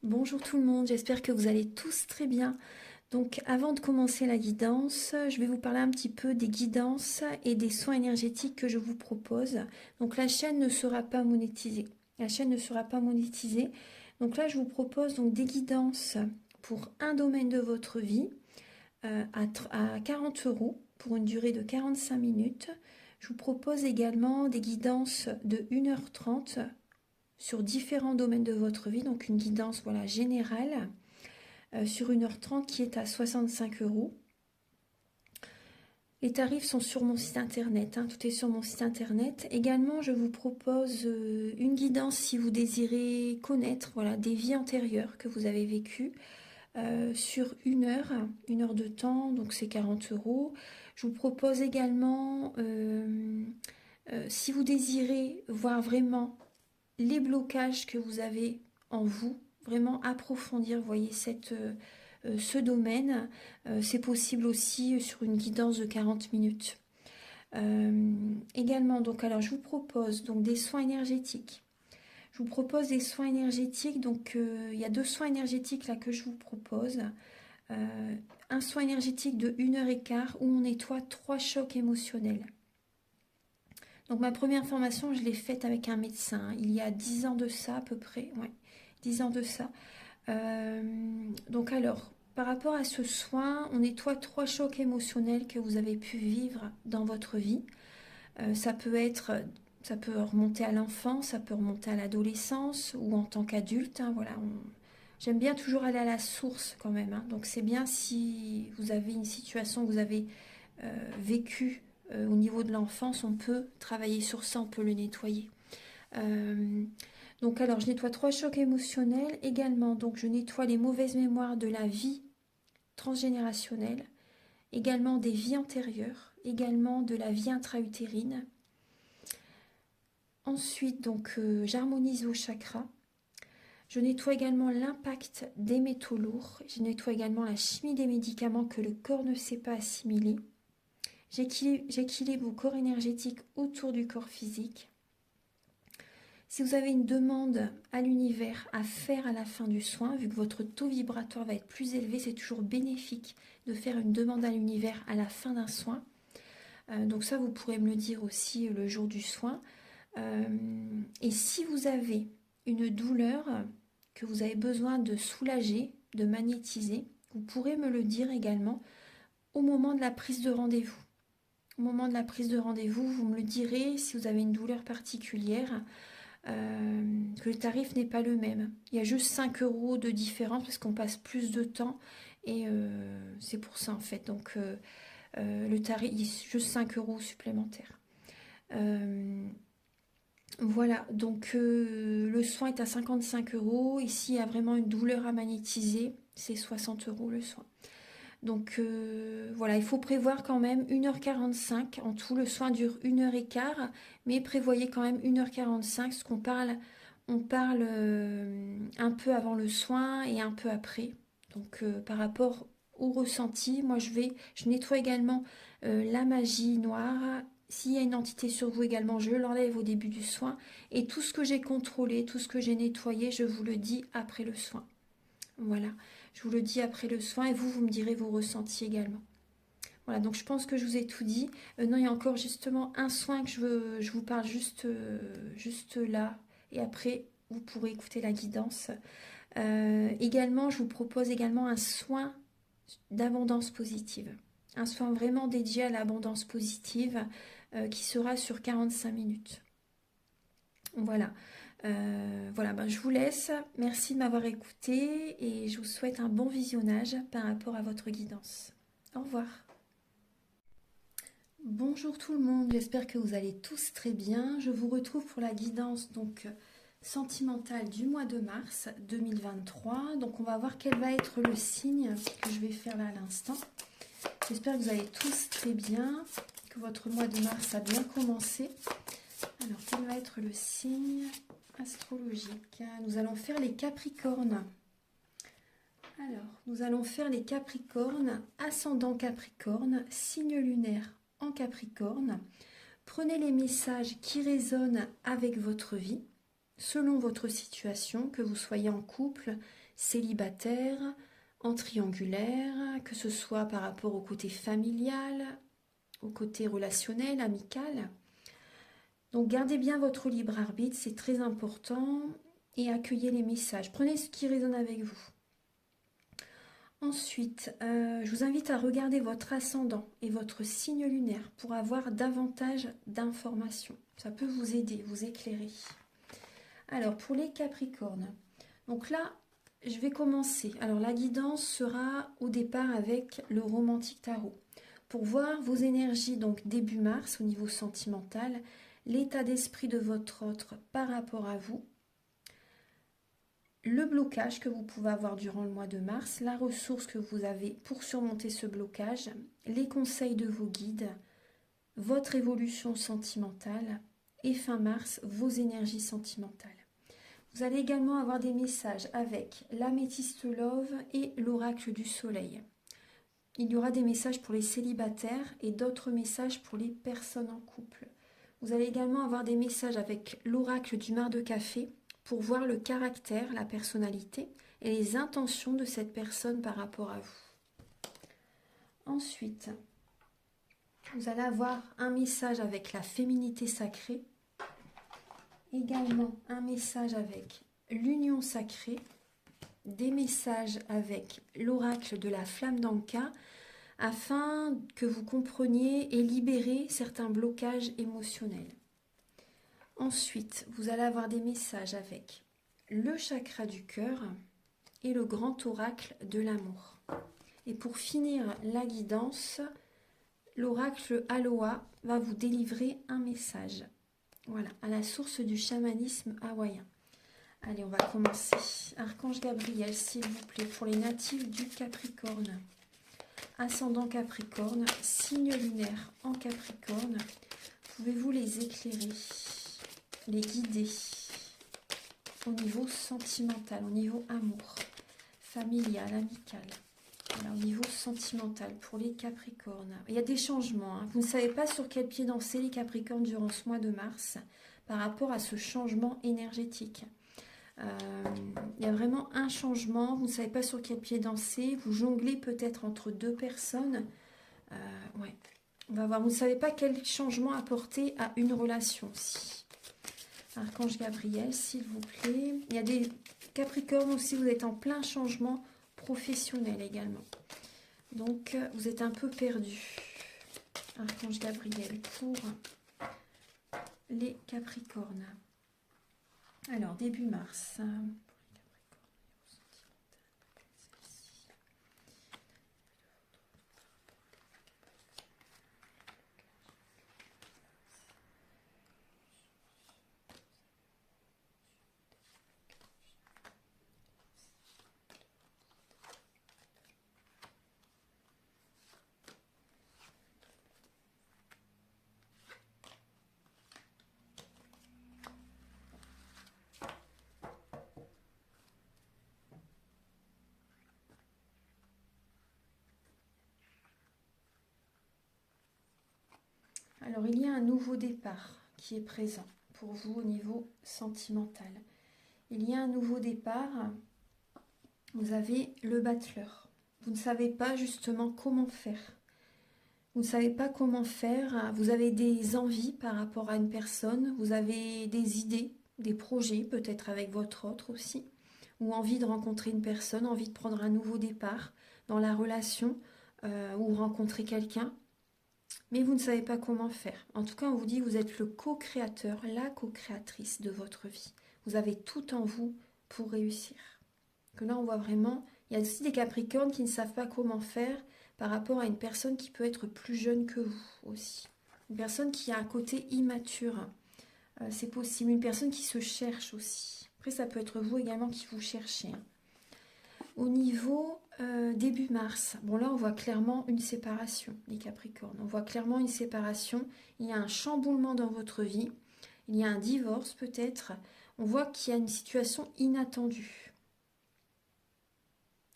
Bonjour tout le monde, j'espère que vous allez tous très bien. Donc avant de commencer la guidance, je vais vous parler un petit peu des guidances et des soins énergétiques que je vous propose. Donc la chaîne ne sera pas monétisée. La chaîne ne sera pas monétisée. Donc là je vous propose donc des guidances pour un domaine de votre vie à 40 € pour une durée de 45 minutes. Je vous propose également des guidances de 1h30 sur différents domaines de votre vie, donc une guidance voilà, générale sur 1h30 qui est à 65 €. Les tarifs sont sur mon site internet, hein, tout est sur mon site internet. Également, je vous propose une guidance si vous désirez connaître voilà, des vies antérieures que vous avez vécues sur une heure de temps, donc c'est 40 €. Je vous propose également, si vous désirez voir vraiment les blocages que vous avez en vous, vraiment approfondir, voyez, ce domaine. C'est possible aussi sur une guidance de 40 minutes. Également, donc, alors je vous propose donc des soins énergétiques. Je vous propose des soins énergétiques, donc il y a 2 soins énergétiques là que je vous propose. Un soin énergétique de 1h15 où on nettoie 3 chocs émotionnels. Donc ma première formation, je l'ai faite avec un médecin, il y a 10 ans de ça à peu près, ouais, 10 ans de ça. Donc alors, par rapport à ce soin, on nettoie 3 chocs émotionnels que vous avez pu vivre dans votre vie. Ça peut remonter à l'enfance, ça peut remonter à l'adolescence ou en tant qu'adulte, hein, voilà. J'aime bien toujours aller à la source quand même, hein. Donc c'est bien si vous avez une situation que vous avez vécue au niveau de l'enfance, on peut travailler sur ça, on peut le nettoyer. Donc alors je nettoie 3 chocs émotionnels également, donc je nettoie les mauvaises mémoires de la vie transgénérationnelle, également des vies antérieures, également de la vie intra-utérine. Ensuite donc j'harmonise vos chakras. Je nettoie également l'impact des métaux lourds, je nettoie également la chimie des médicaments que le corps ne sait pas assimiler. J'équilibre vos corps énergétiques autour du corps physique. Si vous avez une demande à l'univers à faire à la fin du soin, vu que votre taux vibratoire va être plus élevé, c'est toujours bénéfique de faire une demande à l'univers à la fin d'un soin. Donc ça, vous pourrez me le dire aussi le jour du soin. Et si vous avez une douleur que vous avez besoin de soulager, de magnétiser, vous pourrez me le dire également au moment de la prise de rendez-vous. Au moment de la prise de rendez-vous, vous me le direz si vous avez une douleur particulière, que le tarif n'est pas le même. Il y a juste 5 € de différence parce qu'on passe plus de temps et c'est pour ça en fait. Donc le tarif, il y a juste 5 € supplémentaires. Voilà, donc le soin est à 55 €. Ici, il y a vraiment une douleur à magnétiser, c'est 60 € le soin. Donc voilà, il faut prévoir quand même 1h45. En tout, le soin dure 1h15, mais prévoyez quand même 1h45, parce on parle un peu avant le soin et un peu après. Donc par rapport au ressenti, moi je nettoie également la magie noire. S'il y a une entité sur vous également, je l'enlève au début du soin. Et tout ce que j'ai contrôlé, tout ce que j'ai nettoyé, je vous le dis après le soin. Voilà, je vous le dis après le soin et vous me direz vos ressentis également. Voilà, donc je pense que je vous ai tout dit. Non, il y a encore justement un soin que je vous parle juste là. Et après, vous pourrez écouter la guidance. Également, je vous propose également un soin d'abondance positive. Un soin vraiment dédié à l'abondance positive qui sera sur 45 minutes. Voilà. Voilà, ben, je vous laisse. Merci de m'avoir écouté et je vous souhaite un bon visionnage par rapport à votre guidance. Au revoir. Bonjour tout le monde, j'espère que vous allez tous très bien. Je vous retrouve pour la guidance donc sentimentale du mois de mars 2023. Donc on va voir quel va être le signe que je vais faire là à l'instant. J'espère que vous allez tous très bien, que votre mois de mars a bien commencé. Alors quel va être le signe astrologique? Nous allons faire les Capricornes. Alors, nous allons faire les Capricornes, ascendant Capricorne, signe lunaire en Capricorne. Prenez les messages qui résonnent avec votre vie. selon votre situation, que vous soyez en couple, célibataire, en triangulaire, que ce soit par rapport au côté familial, au côté relationnel, amical. Donc gardez bien votre libre arbitre, c'est très important, et accueillez les messages. Prenez ce qui résonne avec vous. Ensuite, je vous invite à regarder votre ascendant et votre signe lunaire pour avoir davantage d'informations. Ça peut vous aider, vous éclairer. Alors, pour les Capricornes, donc là, je vais commencer. Alors, la guidance sera au départ avec le romantique tarot. Pour voir vos énergies, donc début mars, au niveau sentimental, l'état d'esprit de votre autre par rapport à vous, le blocage que vous pouvez avoir durant le mois de mars, la ressource que vous avez pour surmonter ce blocage, les conseils de vos guides, votre évolution sentimentale et fin mars, vos énergies sentimentales. Vous allez également avoir des messages avec l'améthyste love et l'oracle du soleil. Il y aura des messages pour les célibataires et d'autres messages pour les personnes en couple. Vous allez également avoir des messages avec l'oracle du mar de café pour voir le caractère, la personnalité et les intentions de cette personne par rapport à vous. Ensuite, vous allez avoir un message avec la féminité sacrée, également un message avec l'union sacrée, des messages avec l'oracle de la flamme d'Anka, afin que vous compreniez et libérez certains blocages émotionnels. Ensuite, vous allez avoir des messages avec le chakra du cœur et le grand oracle de l'amour. Et pour finir la guidance, l'oracle Aloha va vous délivrer un message. Voilà, à la source du chamanisme hawaïen. Allez, on va commencer. Archange Gabriel, s'il vous plaît, pour les natifs du Capricorne. Ascendant Capricorne, signe lunaire en Capricorne. Pouvez-vous les éclairer, les guider au niveau sentimental, au niveau amour, familial, amical, voilà, au niveau sentimental pour les Capricornes. Il y a des changements, hein. Vous ne savez pas sur quel pied danser les Capricornes durant ce mois de mars par rapport à ce changement énergétique. Il y a vraiment un changement, vous ne savez pas sur quel pied danser, vous jonglez peut-être entre deux personnes. Ouais. On va voir, vous ne savez pas quel changement apporter à une relation aussi. Archange Gabriel, s'il vous plaît. Il y a des Capricornes aussi, vous êtes en plein changement professionnel également. Donc, vous êtes un peu perdu. Archange Gabriel pour les Capricornes. Alors, début mars. Alors, il y a un nouveau départ qui est présent pour vous au niveau sentimental. Il y a un nouveau départ. Vous avez le battleur. Vous ne savez pas justement comment faire. Vous ne savez pas comment faire. Vous avez des envies par rapport à une personne. Vous avez des idées, des projets, peut-être avec votre autre aussi. Ou envie de rencontrer une personne, envie de prendre un nouveau départ dans la relation ou rencontrer quelqu'un. Mais vous ne savez pas comment faire. En tout cas, on vous dit que vous êtes le co-créateur, la co-créatrice de votre vie. Vous avez tout en vous pour réussir. Que là, on voit vraiment, il y a aussi des Capricornes qui ne savent pas comment faire par rapport à une personne qui peut être plus jeune que vous aussi. Une personne qui a un côté immature, c'est possible. Une personne qui se cherche aussi. Après, ça peut être vous également qui vous cherchez. Au niveau début mars, bon là on voit clairement une séparation, les Capricornes. On voit clairement une séparation, il y a un chamboulement dans votre vie, il y a un divorce peut-être. On voit qu'il y a une situation inattendue.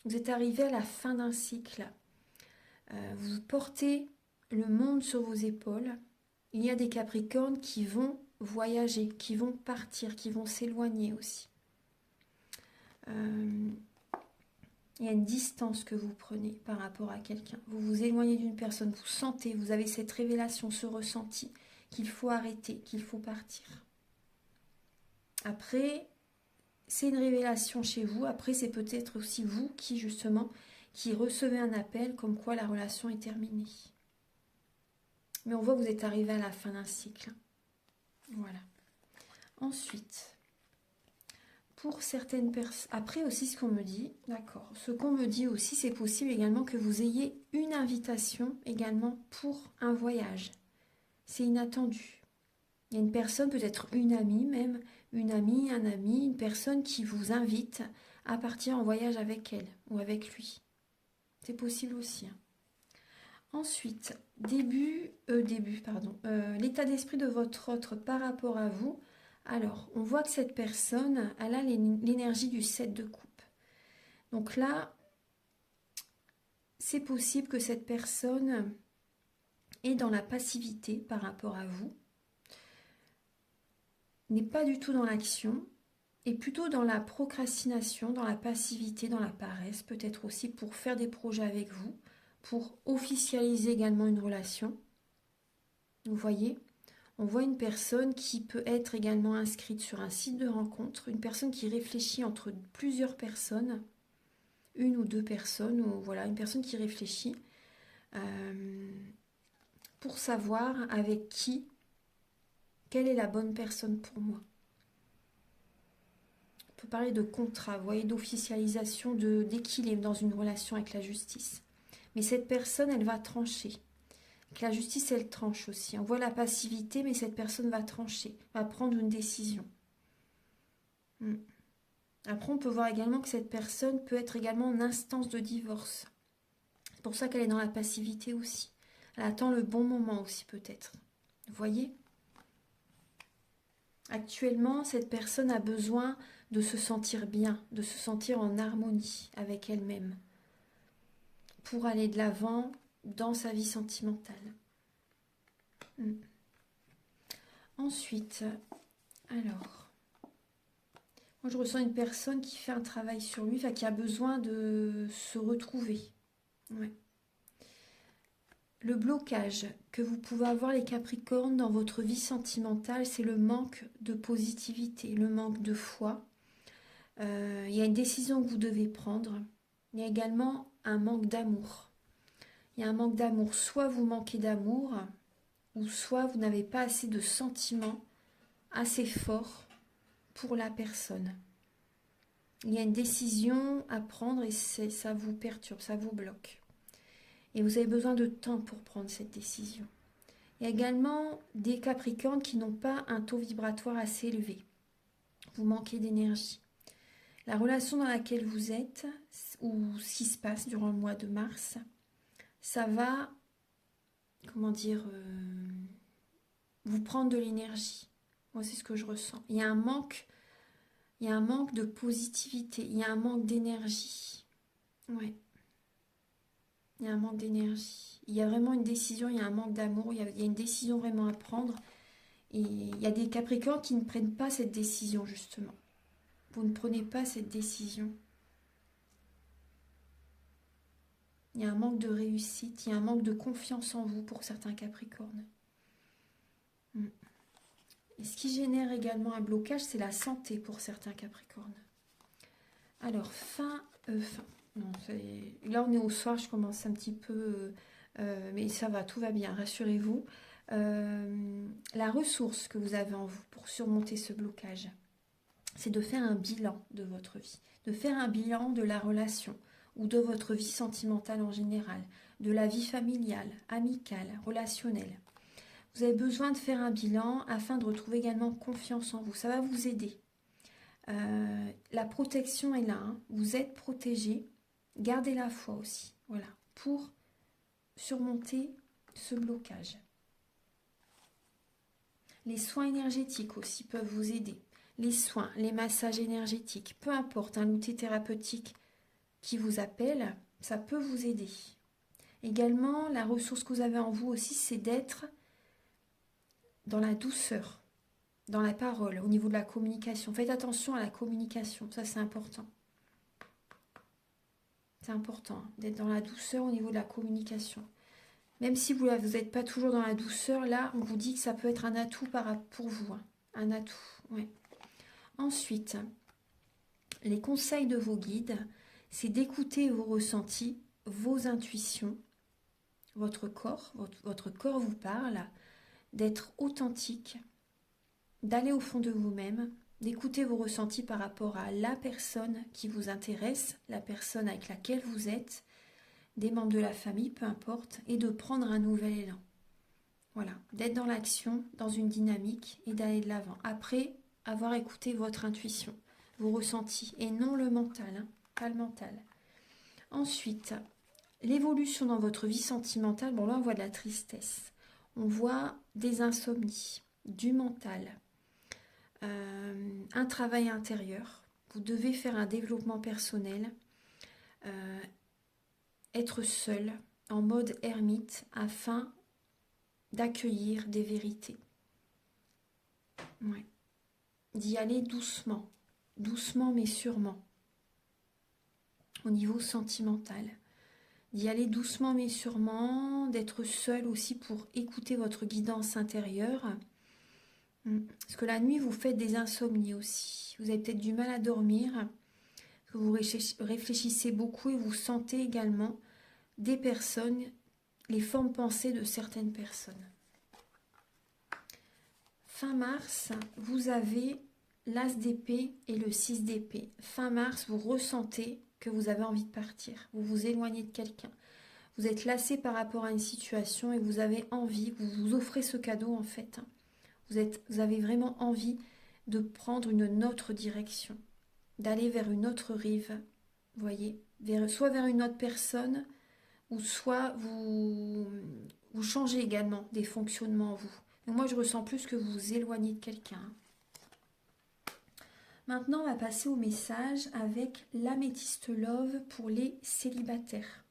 Vous êtes arrivé à la fin d'un cycle. Vous portez le monde sur vos épaules. Il y a des Capricornes qui vont voyager, qui vont partir, qui vont s'éloigner aussi. Il y a une distance que vous prenez par rapport à quelqu'un. Vous vous éloignez d'une personne, vous sentez, vous avez cette révélation, ce ressenti qu'il faut arrêter, qu'il faut partir. Après, c'est une révélation chez vous. Après, c'est peut-être aussi vous qui, justement, qui recevez un appel comme quoi la relation est terminée. Mais on voit que vous êtes arrivé à la fin d'un cycle. Voilà. Ensuite, pour certaines personnes... Après aussi, ce qu'on me dit, d'accord, ce qu'on me dit aussi, c'est possible également que vous ayez une invitation également pour un voyage. C'est inattendu. Il y a une personne, peut-être une amie même, une amie, un ami, une personne qui vous invite à partir en voyage avec elle ou avec lui. C'est possible aussi. Ensuite, l'état d'esprit de votre autre par rapport à vous. Alors, on voit que cette personne, elle a l'énergie du 7 de coupe. Donc là, c'est possible que cette personne est dans la passivité par rapport à vous, n'est pas du tout dans l'action, est plutôt dans la procrastination, dans la passivité, dans la paresse, peut-être aussi pour faire des projets avec vous, pour officialiser également une relation. Vous voyez, on voit une personne qui peut être également inscrite sur un site de rencontre, une personne qui réfléchit entre plusieurs personnes, une ou deux personnes, ou voilà, une personne qui réfléchit pour savoir avec qui, quelle est la bonne personne pour moi. On peut parler de contrat, vous voyez, d'officialisation, d'équilibre dans une relation avec la justice. Mais cette personne, elle va trancher. Que la justice, elle tranche aussi. On voit la passivité, mais cette personne va trancher, va prendre une décision. Après, on peut voir également que cette personne peut être également en instance de divorce. C'est pour ça qu'elle est dans la passivité aussi. Elle attend le bon moment aussi, peut-être. Vous voyez ? Actuellement, cette personne a besoin de se sentir bien, de se sentir en harmonie avec elle-même, pour aller de l'avant dans sa vie sentimentale. Ensuite, alors, moi je ressens une personne qui fait un travail sur lui, qui a besoin de se retrouver. Ouais. Le blocage que vous pouvez avoir les Capricornes dans votre vie sentimentale, c'est le manque de positivité, le manque de foi. Il y a une décision que vous devez prendre. Il y a également un manque d'amour. Il y a un manque d'amour. Soit vous manquez d'amour, ou soit vous n'avez pas assez de sentiments assez forts pour la personne. Il y a une décision à prendre et ça vous perturbe, ça vous bloque. Et vous avez besoin de temps pour prendre cette décision. Il y a également des Capricornes qui n'ont pas un taux vibratoire assez élevé. Vous manquez d'énergie. La relation dans laquelle vous êtes, ou ce qui se passe durant le mois de mars, ça va, vous prendre de l'énergie. Moi, c'est ce que je ressens. Il y a un manque de positivité, il y a un manque d'énergie. Ouais. Il y a un manque d'énergie. Il y a vraiment une décision, il y a un manque d'amour, il y a une décision vraiment à prendre. Et il y a des Capricornes qui ne prennent pas cette décision, justement. Vous ne prenez pas cette décision. Il y a un manque de réussite, il y a un manque de confiance en vous pour certains Capricornes. Et ce qui génère également un blocage, c'est la santé pour certains Capricornes. Alors, non, là, on est au soir, je commence un petit peu... mais ça va, tout va bien, rassurez-vous. La ressource que vous avez en vous pour surmonter ce blocage, c'est de faire un bilan de votre vie, de faire un bilan de la relation ou de votre vie sentimentale en général, de la vie familiale, amicale, relationnelle. Vous avez besoin de faire un bilan afin de retrouver également confiance en vous. Ça va vous aider. La protection est là, hein. Vous êtes protégé. Gardez la foi aussi, voilà, pour surmonter ce blocage. Les soins énergétiques aussi peuvent vous aider. Les soins, les massages énergétiques, peu importe, un outil thérapeutique qui vous appelle, ça peut vous aider. Également, la ressource que vous avez en vous aussi, c'est d'être dans la douceur. dans la parole, au niveau de la communication. Faites attention à la communication, ça c'est important. C'est important d'être dans la douceur au niveau de la communication. Même si vous n'êtes pas toujours dans la douceur, là, on vous dit que ça peut être un atout pour vous. Hein. Un atout, ouais. Ensuite, les conseils de vos guides, c'est d'écouter vos ressentis, vos intuitions, votre corps. Votre corps vous parle, d'être authentique, d'aller au fond de vous-même, d'écouter vos ressentis par rapport à la personne qui vous intéresse, la personne avec laquelle vous êtes, des membres de la famille, peu importe, et de prendre un nouvel élan. Voilà, d'être dans l'action, dans une dynamique et d'aller de l'avant. Après avoir écouté votre intuition, vos ressentis, et non le mental, hein, pas le mental. Ensuite, l'évolution dans votre vie sentimentale, bon là on voit de la tristesse, on voit des insomnies, du mental, un travail intérieur. Vous devez faire un développement personnel, être seul, en mode ermite, afin d'accueillir des vérités. Ouais. D'y aller doucement, doucement mais sûrement, au niveau sentimental. D'y aller doucement mais sûrement, d'être seul aussi pour écouter votre guidance intérieure. Parce que la nuit, vous faites des insomnies aussi. Vous avez peut-être du mal à dormir, que vous réfléchissez beaucoup et vous sentez également des personnes, les formes pensées de certaines personnes. Fin mars, vous avez l'As d'épée et le 6 d'épée. Fin mars, vous ressentez que vous avez envie de partir. Vous vous éloignez de quelqu'un. Vous êtes lassé par rapport à une situation et vous avez envie, vous vous offrez ce cadeau en fait. Vous avez vraiment envie de prendre une autre direction, d'aller vers une autre rive, voyez, soit vers une autre personne, ou soit vous changez également des fonctionnements, vous. Donc moi, je ressens plus que vous vous éloignez de quelqu'un. Maintenant, on va passer au message avec l'améthyste love pour les célibataires.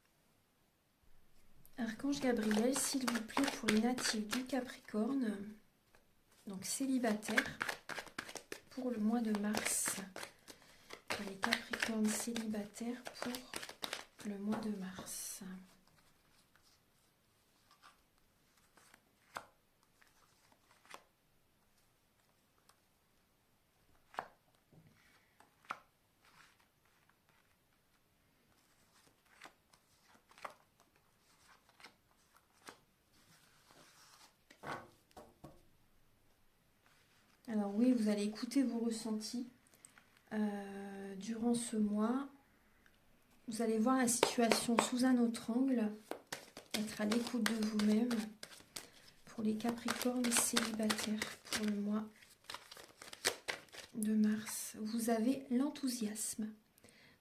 Archange Gabriel, s'il vous plaît, pour les natifs du Capricorne, donc célibataires, pour le mois de mars. Pour les Capricornes célibataires pour le mois de mars. Alors oui, vous allez écouter vos ressentis durant ce mois. Vous allez voir la situation sous un autre angle, être à l'écoute de vous-même. Pour les Capricornes célibataires pour le mois de mars, vous avez l'enthousiasme.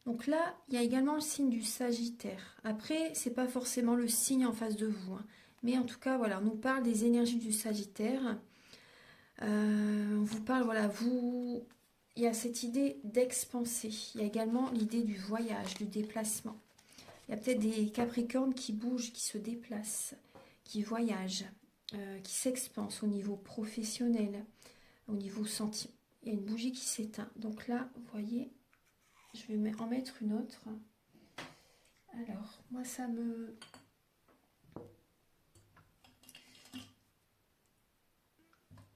Donc là, il y a également le signe du Sagittaire. Après, c'est pas forcément le signe en face de vous, hein. Mais en tout cas, voilà, on nous parle des énergies du Sagittaire. On vous parle, voilà, il y a cette idée d'expanser. Il y a également l'idée du voyage, du déplacement. Il y a peut-être des Capricornes qui bougent, qui se déplacent, qui voyagent, qui s'expansent au niveau professionnel, au niveau sentiment. Il y a une bougie qui s'éteint. Donc là, vous voyez, je vais en mettre une autre. Alors, moi, ça me...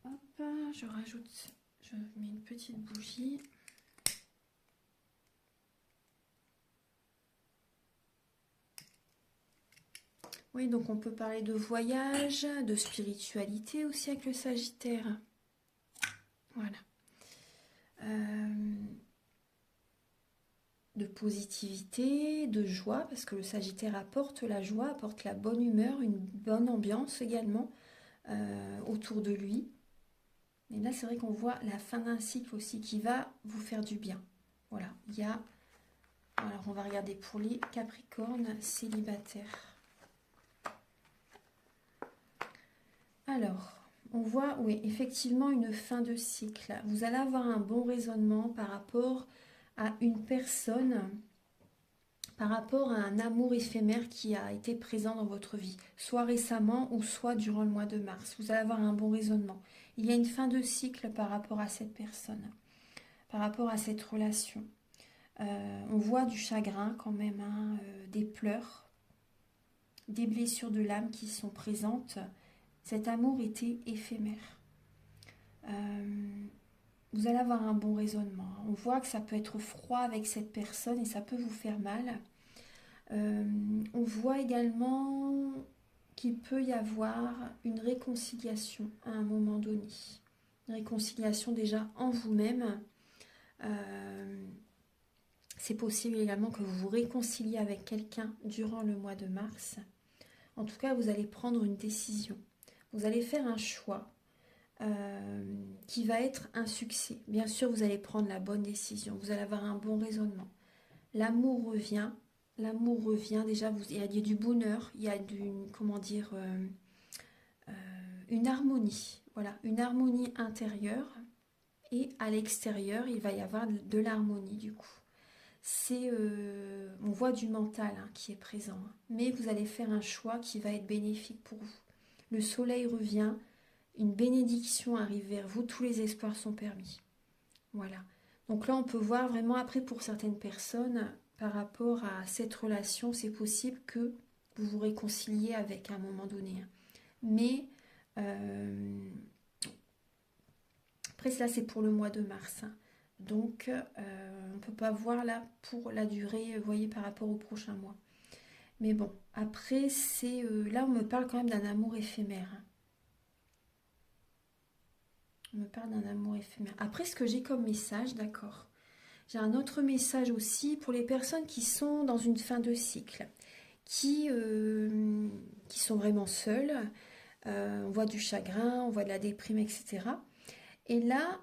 Hop, je rajoute, je mets une petite bougie. Oui, donc on peut parler de voyage, de spiritualité aussi avec le Sagittaire. Voilà. De positivité, de joie, parce que le Sagittaire apporte la joie, apporte la bonne humeur, une bonne ambiance également autour de lui. Et là, c'est vrai qu'on voit la fin d'un cycle aussi qui va vous faire du bien. Voilà, il y a... Alors, on va regarder pour les Capricornes célibataires. Alors, on voit, oui, effectivement, une fin de cycle. Vous allez avoir un bon raisonnement par rapport à une personne, par rapport à un amour éphémère qui a été présent dans votre vie, soit récemment ou soit durant le mois de mars. Vous allez avoir un bon raisonnement. Il y a une fin de cycle par rapport à cette personne, par rapport à cette relation. On voit du chagrin quand même, hein, des pleurs, des blessures de l'âme qui sont présentes. Cet amour était éphémère. Vous allez avoir un bon raisonnement. On voit que ça peut être froid avec cette personne et ça peut vous faire mal. On voit également qu'il peut y avoir une réconciliation à un moment donné. Une réconciliation déjà en vous-même. C'est possible également que vous vous réconciliez avec quelqu'un durant le mois de mars. En tout cas, vous allez prendre une décision. Vous allez faire un choix qui va être un succès. Bien sûr, vous allez prendre la bonne décision. Vous allez avoir un bon raisonnement. L'amour revient. L'amour revient. Déjà, il y a du bonheur. Il y a une harmonie. Voilà, une harmonie intérieure. Et à l'extérieur, il va y avoir de l'harmonie du coup. On voit du mental hein, qui est présent. Hein. Mais vous allez faire un choix qui va être bénéfique pour vous. Le soleil revient. Une bénédiction arrive vers vous, tous les espoirs sont permis. Voilà. Donc là, on peut voir vraiment après pour certaines personnes, par rapport à cette relation, c'est possible que vous vous réconciliez avec à un moment donné. Mais après, ça c'est pour le mois de mars. Donc, on ne peut pas voir là pour la durée, vous voyez, par rapport au prochain mois. Mais bon, après, là, on me parle quand même d'un amour éphémère. On me parle d'un amour éphémère. Après, ce que j'ai comme message, d'accord. J'ai un autre message aussi pour les personnes qui sont dans une fin de cycle, qui sont vraiment seules. On voit du chagrin, on voit de la déprime, etc. Et là,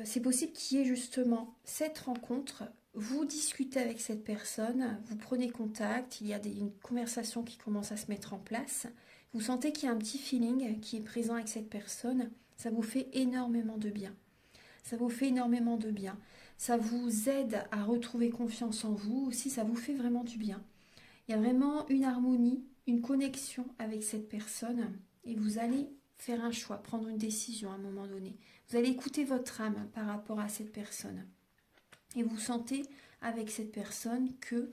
c'est possible qu'il y ait justement cette rencontre. Vous discutez avec cette personne, vous prenez contact, il y a une conversation qui commence à se mettre en place. Vous sentez qu'il y a un petit feeling qui est présent avec cette personne. Ça vous fait énormément de bien. Ça vous fait énormément de bien. Ça vous aide à retrouver confiance en vous. Aussi, ça vous fait vraiment du bien. Il y a vraiment une harmonie, une connexion avec cette personne. Et vous allez faire un choix, prendre une décision à un moment donné. Vous allez écouter votre âme par rapport à cette personne. Et vous sentez avec cette personne que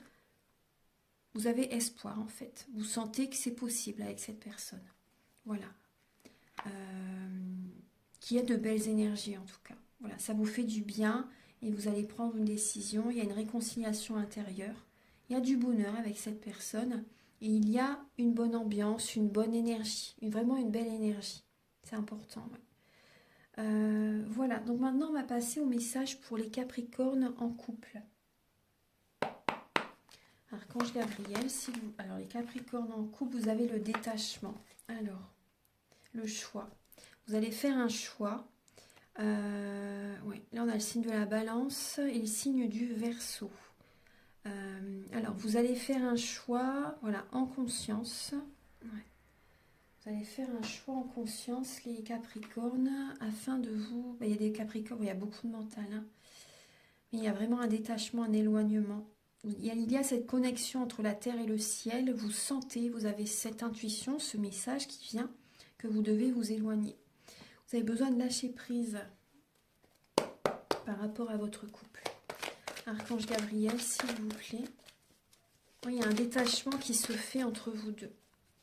vous avez espoir en fait. Vous sentez que c'est possible avec cette personne. Voilà. Qui a de belles énergies en tout cas. Voilà, ça vous fait du bien et vous allez prendre une décision. Il y a une réconciliation intérieure. Il y a du bonheur avec cette personne et il y a une bonne ambiance, une bonne énergie, vraiment une belle énergie. C'est important. Ouais. Voilà, donc maintenant on va passer au message pour les Capricornes en couple. Archange Gabriel, alors les Capricornes en couple, vous avez le détachement. Alors, le choix. Vous allez faire un choix. Ouais, là, on a le signe de la Balance et le signe du Verseau. Alors, vous allez faire un choix, voilà, en conscience. Ouais. Vous allez faire un choix en conscience, les Capricornes, afin de vous... Il y a des Capricornes, il y a beaucoup de mental. Hein, mais il y a vraiment un détachement, un éloignement. Il y a cette connexion entre la terre et le ciel. Vous sentez, vous avez cette intuition, ce message qui vient, que vous devez vous éloigner. Vous avez besoin de lâcher prise par rapport à votre couple. Archange Gabriel, s'il vous plaît. Oui, il y a un détachement qui se fait entre vous deux.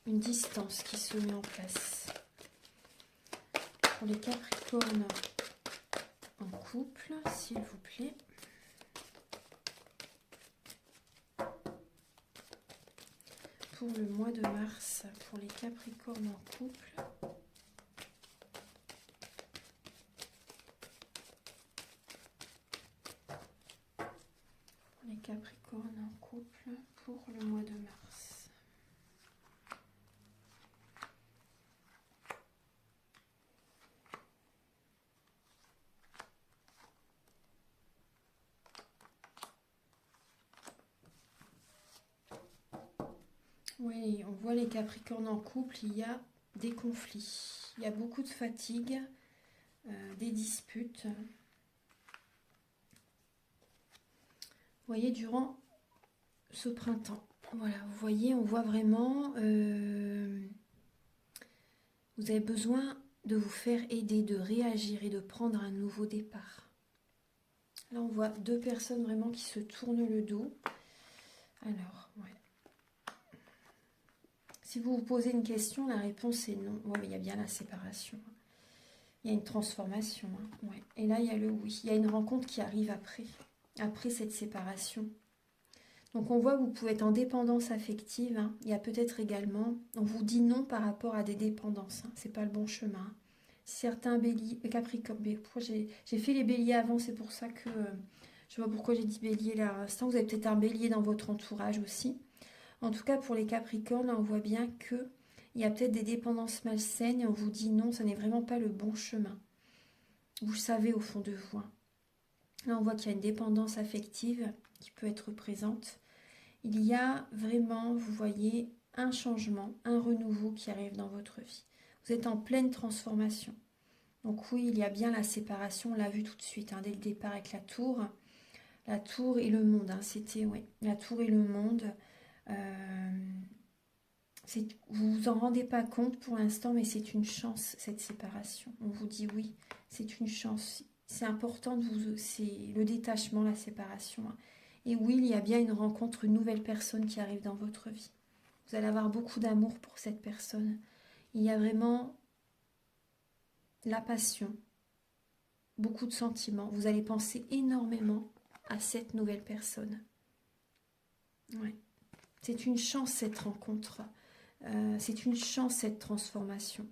Une distance qui se met en place. Pour les Capricornes en couple, s'il vous plaît. Pour le mois de mars, pour les Capricornes en couple. Les Capricornes en couple pour le mois de mars. Oui, on voit les Capricornes en couple, il y a des conflits, il y a beaucoup de fatigue, des disputes. Vous voyez, durant ce printemps, voilà, vous voyez, on voit vraiment, vous avez besoin de vous faire aider, de réagir et de prendre un nouveau départ. Là, on voit deux personnes vraiment qui se tournent le dos. Alors, ouais. Si vous vous posez une question, la réponse est non. Oui, mais il y a bien la séparation. Il y a une transformation. Hein. Ouais. Et là, il y a le oui. Il y a une rencontre qui arrive après cette séparation. Donc, on voit que vous pouvez être en dépendance affective. Hein. Il y a peut-être également, on vous dit non par rapport à des dépendances. Hein. Ce n'est pas le bon chemin. Certains béliers, Capricorne, j'ai fait les béliers avant, c'est pour ça que je vois pourquoi j'ai dit bélier là à l'instant. Vous avez peut-être un bélier dans votre entourage aussi. En tout cas, pour les Capricornes, on voit bien que il y a peut-être des dépendances malsaines et on vous dit non, ça n'est vraiment pas le bon chemin. Vous le savez au fond de vous. Hein. Là, on voit qu'il y a une dépendance affective qui peut être présente. Il y a vraiment, vous voyez, un changement, un renouveau qui arrive dans votre vie. Vous êtes en pleine transformation. Donc oui, il y a bien la séparation, on l'a vu tout de suite, hein, dès le départ avec la tour. La tour et le monde, hein, c'était, oui, la tour et le monde. Vous vous en rendez pas compte pour l'instant, mais c'est une chance, cette séparation. On vous dit oui, c'est une chance. C'est important, c'est le détachement, la séparation. Hein. Et oui, il y a bien une rencontre, une nouvelle personne qui arrive dans votre vie. Vous allez avoir beaucoup d'amour pour cette personne. Il y a vraiment la passion, beaucoup de sentiments. Vous allez penser énormément à cette nouvelle personne. Ouais. C'est une chance cette rencontre. C'est une chance cette transformation.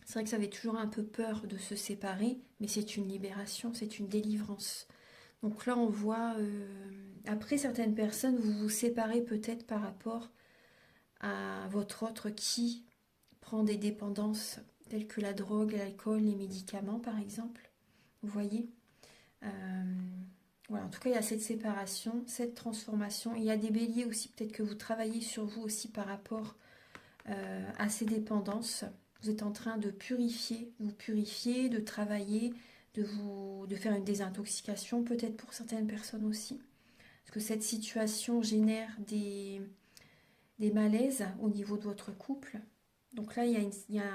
C'est vrai que ça avait toujours un peu peur de se séparer, mais c'est une libération, c'est une délivrance. Donc là on voit, après certaines personnes, vous vous séparez peut-être par rapport à votre autre qui prend des dépendances telles que la drogue, l'alcool, les médicaments par exemple. Vous voyez voilà, en tout cas il y a cette séparation, cette transformation. Il y a des béliers aussi, peut-être que vous travaillez sur vous aussi par rapport à ces dépendances. Vous êtes en train de vous purifier, de travailler, de faire une désintoxication, peut-être pour certaines personnes aussi. Parce que cette situation génère des malaises au niveau de votre couple. Donc là, il y a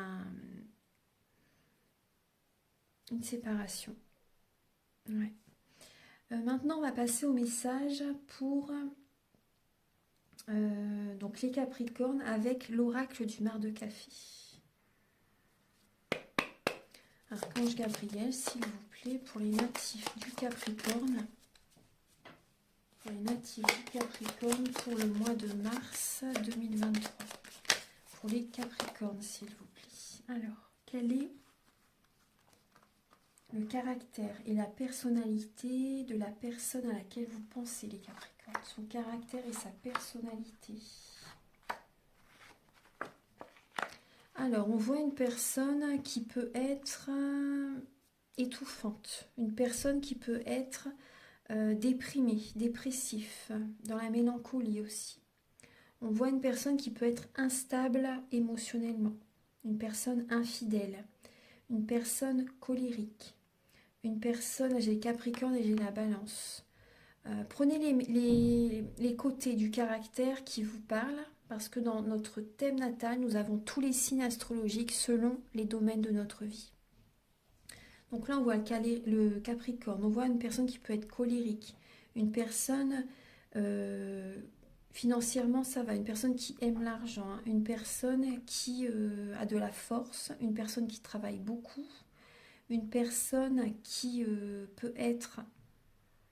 une séparation. Ouais. Maintenant, on va passer au message pour donc les Capricornes avec l'oracle du mar de café. Archange Gabriel, s'il vous plaît, pour les natifs du Capricorne. Pour les natifs du Capricorne pour le mois de mars 2023. Pour les Capricornes, s'il vous plaît. Alors, quel est le caractère et la personnalité de la personne à laquelle vous pensez, les Capricornes? Son caractère et sa personnalité. Alors, on voit une personne qui peut être étouffante, une personne qui peut être déprimé, dépressif, dans la mélancolie aussi. On voit une personne qui peut être instable émotionnellement, une personne infidèle, une personne colérique, une personne, j'ai le Capricorne et j'ai la Balance. Prenez les côtés du caractère qui vous parlent, parce que dans notre thème natal, nous avons tous les signes astrologiques selon les domaines de notre vie. Donc là, on voit le Capricorne, on voit une personne qui peut être colérique, une personne, financièrement, ça va, une personne qui aime l'argent, hein, une personne qui a de la force, une personne qui travaille beaucoup, une personne qui peut être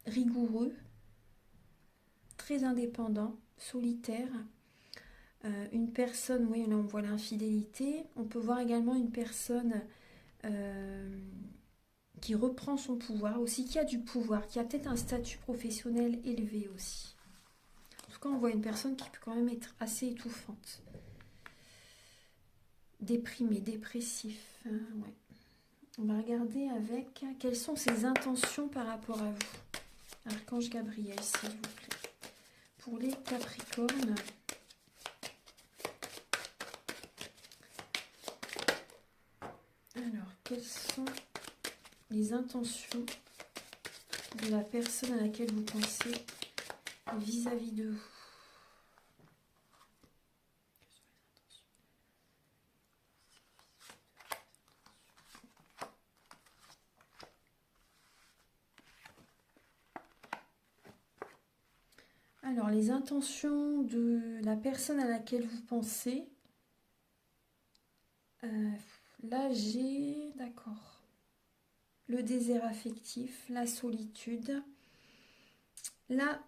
rigoureux, très indépendant, solitaire, une personne, oui, là on voit l'infidélité, on peut voir également une personne qui reprend son pouvoir, aussi qui a du pouvoir, qui a peut-être un statut professionnel élevé aussi. En tout cas, on voit une personne qui peut quand même être assez étouffante. Déprimé, dépressif. Ouais. On va regarder avec quelles sont ses intentions par rapport à vous. Archange Gabriel, s'il vous plaît. Pour les Capricornes. Alors, quelles sont les intentions de la personne à laquelle vous pensez vis-à-vis de vous? Alors, les intentions de la personne à laquelle vous pensez. Là, j'ai... D'accord. Le désert affectif, la solitude. Là,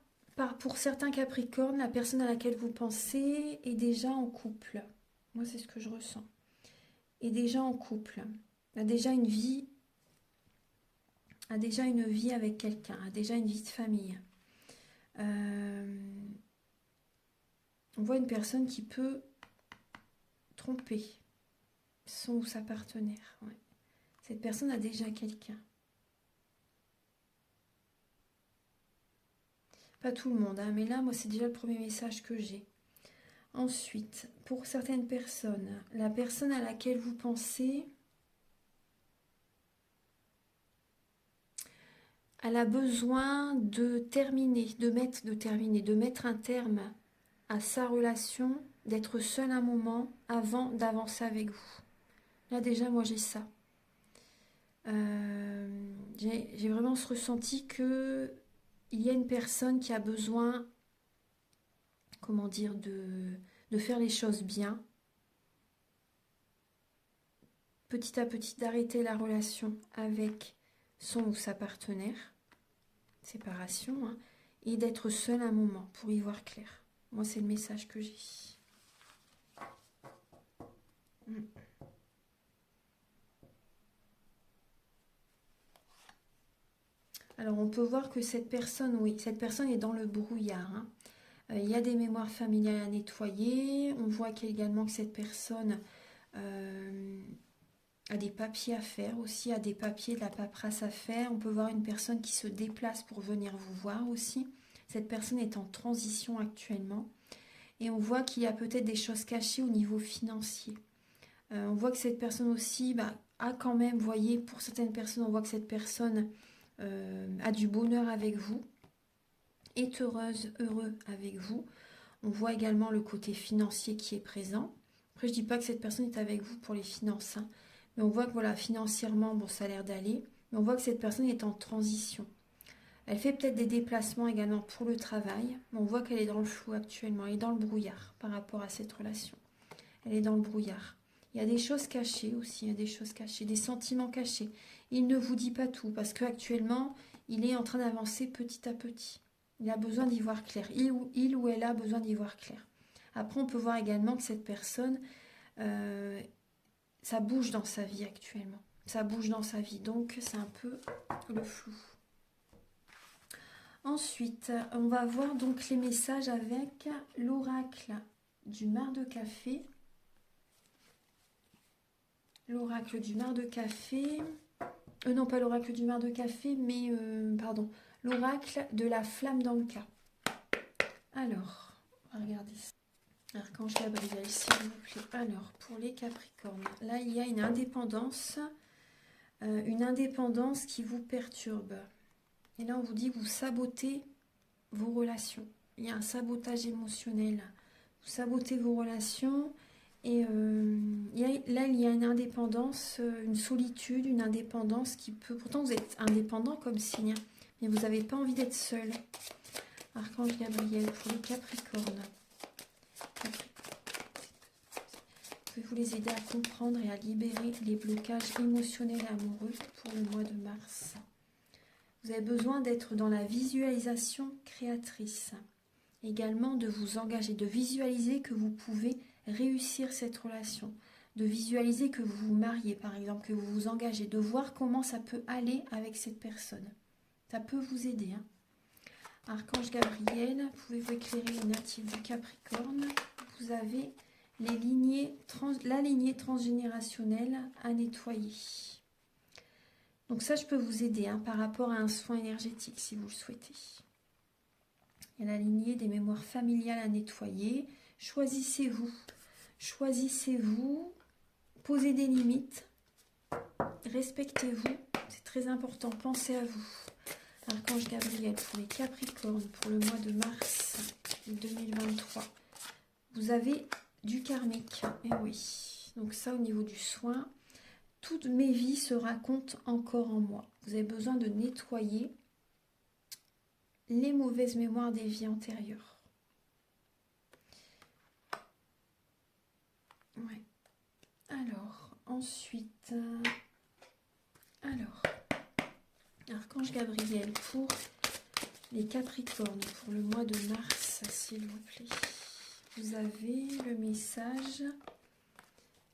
pour certains Capricornes, la personne à laquelle vous pensez est déjà en couple. Moi, c'est ce que je ressens. Est déjà en couple. A déjà une vie avec quelqu'un, a déjà une vie de famille. On voit une personne qui peut tromper son ou sa partenaire. Ouais. Cette personne a déjà quelqu'un. Pas tout le monde, hein, mais là, moi, c'est déjà le premier message que j'ai. Ensuite, pour certaines personnes, la personne à laquelle vous pensez, elle a besoin de terminer, de mettre un terme à sa relation, d'être seule un moment avant d'avancer avec vous. Là déjà, moi j'ai ça. J'ai vraiment ce ressenti que il y a une personne qui a besoin, comment dire, de faire les choses bien. Petit à petit, d'arrêter la relation avec son ou sa partenaire, séparation, hein, et d'être seule un moment pour y voir clair. Moi, c'est le message que j'ai. Alors, on peut voir que cette personne, oui, cette personne est dans le brouillard. Hein. Il y a des mémoires familiales à nettoyer. On voit également que cette personne a des papiers à faire aussi, a des papiers, de la paperasse à faire. On peut voir une personne qui se déplace pour venir vous voir aussi. Cette personne est en transition actuellement. Et on voit qu'il y a peut-être des choses cachées au niveau financier. On voit que cette personne aussi a quand même, vous voyez, pour certaines personnes, on voit que cette personne a du bonheur avec vous, est heureux avec vous. On voit également le côté financier qui est présent. Après, je ne dis pas que cette personne est avec vous pour les finances, hein, mais on voit que voilà, financièrement, bon, ça a l'air d'aller, mais on voit que cette personne est en transition. Elle fait peut-être des déplacements également pour le travail, mais on voit qu'elle est dans le flou actuellement, elle est dans le brouillard par rapport à cette relation. Elle est dans le brouillard. Il y a des choses cachées aussi, il y a des choses cachées, des sentiments cachés. Il ne vous dit pas tout parce qu'actuellement, il est en train d'avancer petit à petit. Il a besoin d'y voir clair. Il ou elle a besoin d'y voir clair. Après, on peut voir également que cette personne, ça bouge dans sa vie actuellement. Ça bouge dans sa vie, donc c'est un peu le flou. Ensuite, on va voir donc les messages avec l'oracle du mar de café. L'oracle du mar de café. Non, pas l'oracle du mar de café, mais pardon. L'oracle de la flamme d'Anka. Alors, on va regarder ça. Archange Gabriel, s'il vous plaît. Alors, pour les Capricornes, là, il y a une indépendance qui vous perturbe. Et là, on vous dit que vous sabotez vos relations. Il y a un sabotage émotionnel. Vous sabotez vos relations. Et là, il y a une indépendance, une solitude, une indépendance qui peut... Pourtant, vous êtes indépendant comme signe, hein, mais vous n'avez pas envie d'être seul. Archange Gabriel, pour les Capricornes. Pouvez-vous les aider à comprendre et à libérer les blocages émotionnels et amoureux pour le mois de mars? Vous avez besoin d'être dans la visualisation créatrice. Également de vous engager, de visualiser que vous pouvez réussir cette relation. De visualiser que vous vous mariez, par exemple, que vous vous engagez. De voir comment ça peut aller avec cette personne. Ça peut vous aider. Hein. Archange Gabriel, pouvez-vous éclairer les natifs du Capricorne? Vous avez la lignée transgénérationnelle à nettoyer. Donc ça, je peux vous aider hein, par rapport à un soin énergétique, si vous le souhaitez. Il y a la lignée des mémoires familiales à nettoyer. Choisissez-vous. Choisissez-vous. Posez des limites. Respectez-vous. C'est très important. Pensez à vous. Archange Gabriel pour les Capricornes pour le mois de mars 2023. Vous avez du karmique. Et oui. Donc ça, au niveau du soin, toutes mes vies se racontent encore en moi. Vous avez besoin de nettoyer les mauvaises mémoires des vies antérieures. Ouais. Alors, ensuite, alors, Archange Gabriel pour les Capricornes, pour le mois de mars, s'il vous plaît. Vous avez le message,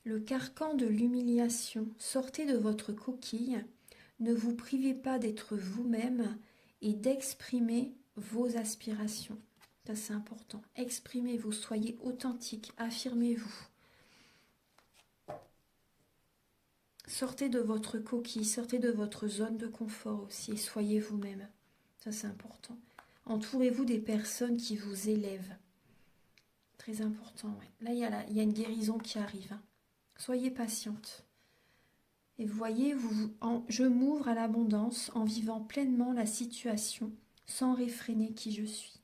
le carcan de l'humiliation. Sortez de votre coquille, ne vous privez pas d'être vous-même et d'exprimer vos aspirations. Ça, c'est important. Exprimez-vous, soyez authentique, affirmez-vous. Sortez de votre coquille, sortez de votre zone de confort aussi et soyez vous-même. Ça, c'est important. Entourez-vous des personnes qui vous élèvent. Très important, ouais. Là, il y a une guérison qui arrive. Hein. Soyez patiente. Et vous voyez, je m'ouvre à l'abondance en vivant pleinement la situation sans réfréner qui je suis.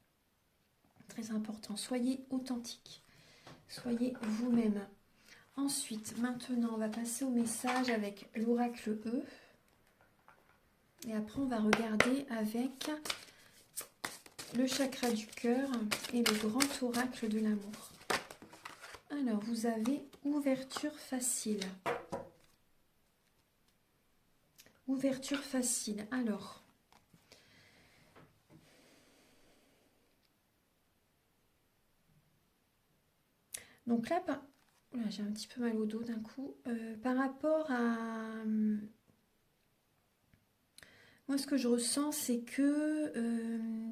Très important. Soyez authentique. Soyez vous-même. Ensuite, maintenant, on va passer au message avec l'oracle E. Et après, on va regarder avec le chakra du cœur et le grand oracle de l'amour. Alors, vous avez ouverture facile. Ouverture facile. Alors, donc là, j'ai un petit peu mal au dos d'un coup. Par rapport à... Moi, ce que je ressens, c'est que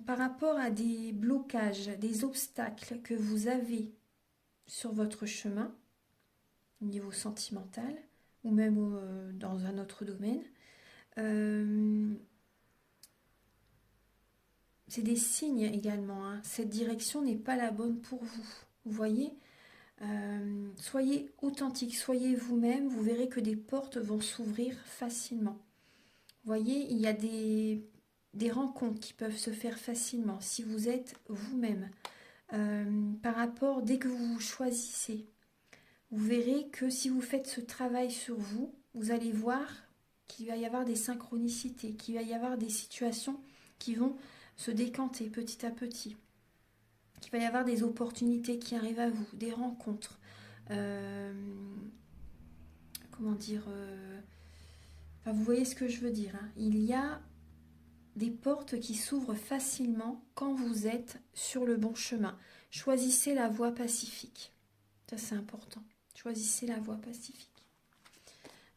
par rapport à des blocages, des obstacles que vous avez sur votre chemin, au niveau sentimental, ou même dans un autre domaine, c'est des signes également. Hein. Cette direction n'est pas la bonne pour vous. Vous voyez, soyez authentique, soyez vous-même, vous verrez que des portes vont s'ouvrir facilement. Vous voyez, il y a des rencontres qui peuvent se faire facilement si vous êtes vous-même. Par rapport, dès que vous vous choisissez, vous verrez que si vous faites ce travail sur vous, vous allez voir qu'il va y avoir des synchronicités, qu'il va y avoir des situations qui vont se décanter petit à petit, qu'il va y avoir des opportunités qui arrivent à vous, des rencontres. Comment dire enfin, vous voyez ce que je veux dire. Hein. Il y a des portes qui s'ouvrent facilement quand vous êtes sur le bon chemin. Choisissez la voie pacifique. Ça, c'est important. Choisissez la voie pacifique.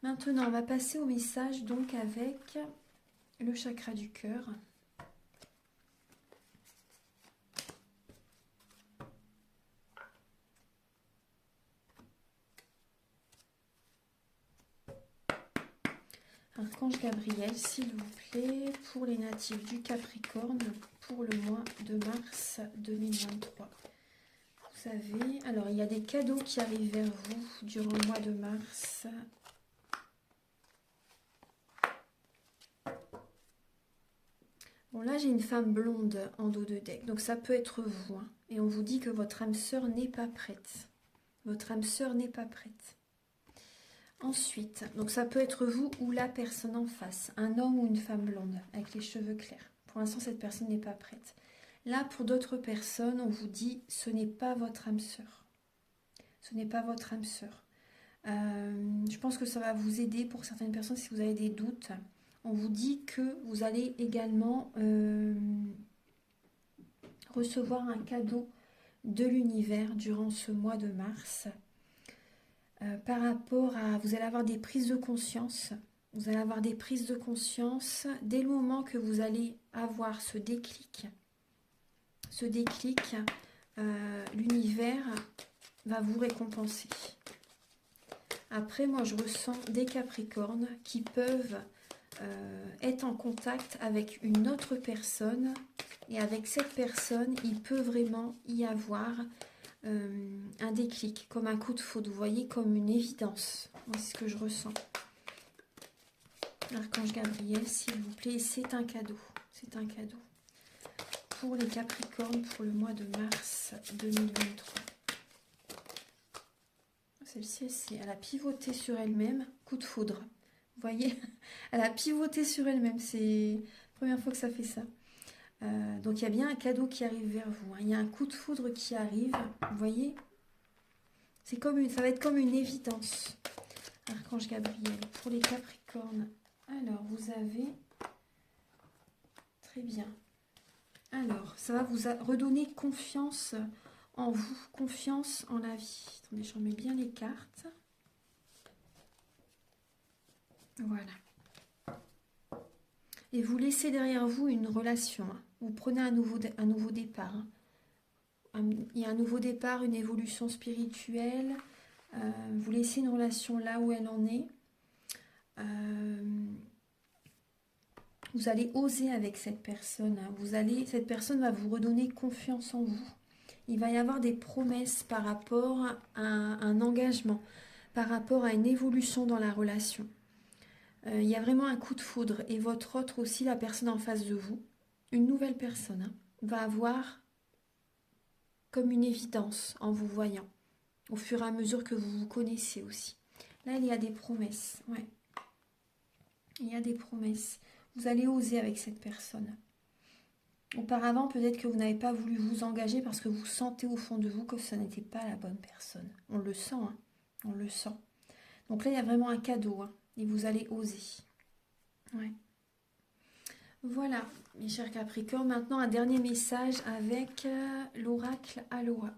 Maintenant, on va passer au message donc avec le chakra du cœur. Archange Gabriel, s'il vous plaît, pour les natifs du Capricorne, pour le mois de mars 2023. Vous savez, alors il y a des cadeaux qui arrivent vers vous durant le mois de mars. Bon, là, j'ai une femme blonde en dos de deck, donc ça peut être vous. Hein, et on vous dit que votre âme sœur n'est pas prête. Votre âme sœur n'est pas prête. Ensuite, donc ça peut être vous ou la personne en face, un homme ou une femme blonde avec les cheveux clairs. Pour l'instant, cette personne n'est pas prête. Là, pour d'autres personnes, on vous dit ce n'est pas votre âme sœur. Ce n'est pas votre âme sœur. Je pense que ça va vous aider pour certaines personnes si vous avez des doutes. On vous dit que vous allez également recevoir un cadeau de l'univers durant ce mois de mars. Par rapport à... Vous allez avoir des prises de conscience. Vous allez avoir des prises de conscience dès le moment que vous allez avoir ce déclic. Ce déclic, l'univers va vous récompenser. Après, moi, je ressens des Capricornes qui peuvent être en contact avec une autre personne. Et avec cette personne, il peut vraiment y avoir un déclic, comme un coup de foudre, vous voyez, comme une évidence. C'est ce que je ressens. Archange Gabriel, s'il vous plaît, c'est un cadeau. C'est un cadeau. Pour les Capricornes, pour le mois de mars 2023. Celle-ci, elle a pivoté sur elle-même, coup de foudre. Vous voyez, elle a pivoté sur elle-même. C'est la première fois que ça fait ça. Donc il y a bien un cadeau qui arrive vers vous, hein. Il y a un coup de foudre qui arrive, vous voyez? C'est comme ça va être comme une évidence. Archange Gabriel, pour les Capricornes. Alors, vous avez... Très bien. Alors, ça va vous redonner confiance en vous, confiance en la vie. Attendez, je remets bien les cartes. Voilà. Et vous laissez derrière vous une relation, hein. Vous prenez un nouveau départ, hein. Il y a un nouveau départ, une évolution spirituelle. Vous laissez une relation là où elle en est. Vous allez oser avec cette personne, hein. Cette personne va vous redonner confiance en vous. Il va y avoir des promesses par rapport à un engagement, par rapport à une évolution dans la relation. Il y a vraiment un coup de foudre. Et votre autre aussi, la personne en face de vous, une nouvelle personne, hein, va avoir comme une évidence en vous voyant, au fur et à mesure que vous vous connaissez aussi. Là, il y a des promesses, ouais. Il y a des promesses. Vous allez oser avec cette personne. Auparavant, peut-être que vous n'avez pas voulu vous engager parce que vous sentez au fond de vous que ce n'était pas la bonne personne. On le sent, hein, on le sent. Donc là, il y a vraiment un cadeau, hein, et vous allez oser. Ouais. Voilà, mes chers Capricornes. Maintenant, un dernier message avec l'oracle Aloha.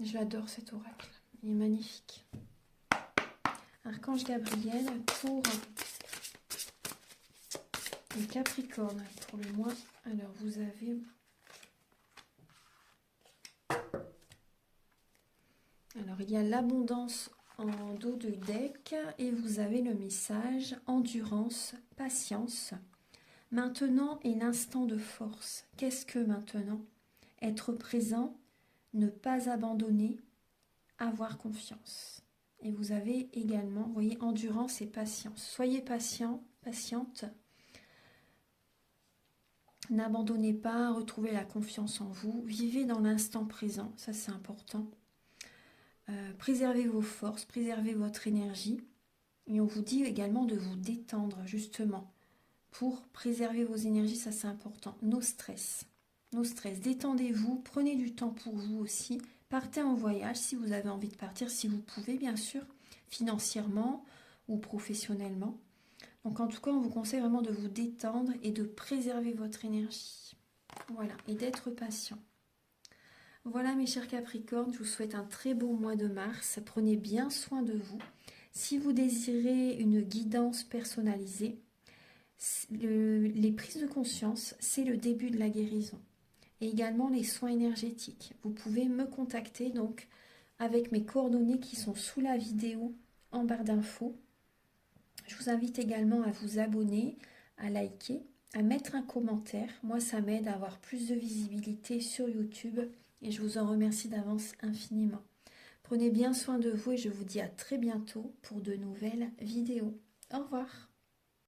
Je l'adore, cet oracle. Il est magnifique. Archange Gabriel pour les Capricornes. Pour le mois, alors vous avez... Alors, il y a l'abondance en dos de deck et vous avez le message endurance, patience. Maintenant est l'instant de force. Qu'est-ce que maintenant? Être présent, ne pas abandonner, avoir confiance. Et vous avez également, vous voyez, endurance et patience. Soyez patient, patiente. N'abandonnez pas, retrouvez la confiance en vous. Vivez dans l'instant présent, ça c'est important. Préservez vos forces, préservez votre énergie. Et on vous dit également de vous détendre, justement, pour préserver vos énergies, ça c'est important. Nos stress, détendez-vous, prenez du temps pour vous aussi. Partez en voyage si vous avez envie de partir, si vous pouvez, bien sûr, financièrement ou professionnellement. Donc en tout cas, on vous conseille vraiment de vous détendre et de préserver votre énergie. Voilà, et d'être patient. Voilà mes chers Capricornes, je vous souhaite un très beau mois de mars. Prenez bien soin de vous. Si vous désirez une guidance personnalisée, les prises de conscience, c'est le début de la guérison. Et également les soins énergétiques. Vous pouvez me contacter donc avec mes coordonnées qui sont sous la vidéo en barre d'infos. Je vous invite également à vous abonner, à liker, à mettre un commentaire. Moi, ça m'aide à avoir plus de visibilité sur YouTube et je vous en remercie d'avance infiniment. Prenez bien soin de vous et je vous dis à très bientôt pour de nouvelles vidéos. Au revoir.